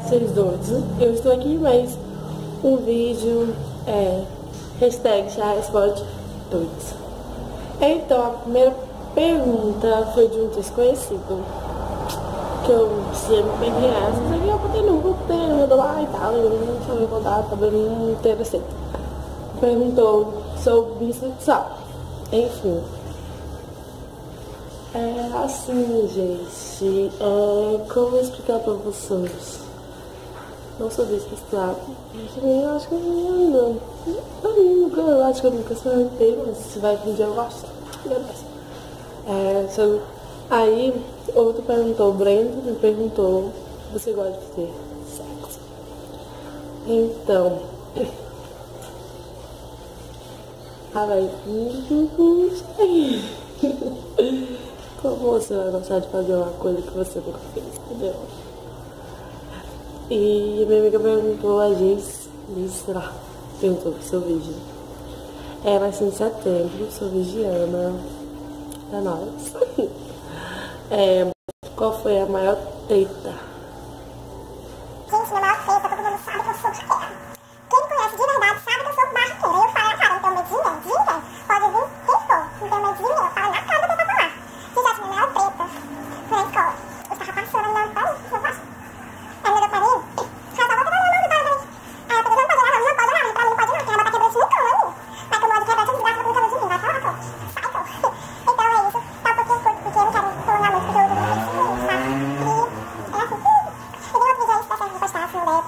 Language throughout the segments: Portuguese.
Vocês doidos, eu estou aqui mais um vídeo, hashtag já responde doidos. Então, a primeira pergunta foi de um desconhecido, que eu sempre peguei essas aqui, eu botei no grupo dele, mandou lá e tal, eu não sabia contar, também não me interessei. Perguntou sobre bissexual, enfim. É assim, gente, como explicar pra vocês? Não sou bissexual, eu acho que eu acho que eu nunca experimentei, mas se vai vir eu gosto. Aí, outro perguntou, o Breno me perguntou, você gosta de ter sexo? Então, não sei. Como você vai gostar de fazer uma coisa que você nunca fez, entendeu? E minha amiga perguntou, a Giz, perguntou se eu virgem. Nasci em setembro, sou virgiana. É nóis. Qual foi a maior treta? Gente, minha maior treta, todo mundo sabe que eu sou barraqueira. Quem me conhece de verdade sabe que eu sou barraqueira. Eu falo na cara, não tenho medo de ninguém. Pode vir quem for, não tenho medo de ninguém. Eu falo na cara da pessoa falar. Gente, a minha maior treta foi na escola. Eu tava passando, não pode, não pode. Aí me deu pra mim, ela tava pegando a mão do pai. Aí eu peguei, não pode não, pra mim não pode não, tem uma bater quebrante no cano. Mas que o modo quebrante é desgraça, brincando de mim, vai falar, pô. Sai, pô. Então é isso, tá um pouquinho curto, porque eu não quero prolongar muito, porque eu uso muito isso, tá? E é assim, e nem outro vídeo aí, se der certo de postar, se não der,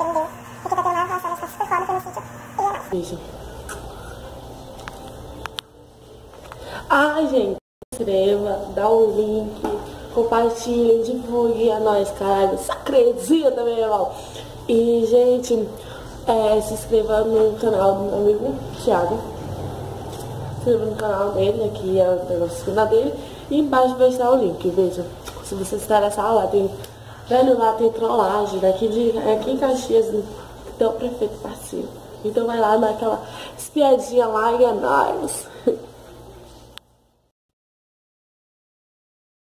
porque tá tendo uma relação, mas tá super foda, foi no sítio. E é nóis. Beijo. Ai, gente, se inscreva, dá o link, compartilhem, divulguem a nós, caralho. Você acredita, meu irmão? E, gente, se inscreva no canal do meu amigo Thiago. Se inscreva no canal dele, aqui é o negócio da dele. E embaixo vai estar o link, veja. Se você se interessar, lá tem trollagem, aqui em Caxias, então o prefeito participa. Então vai lá, dá aquela espiadinha lá e é nóis.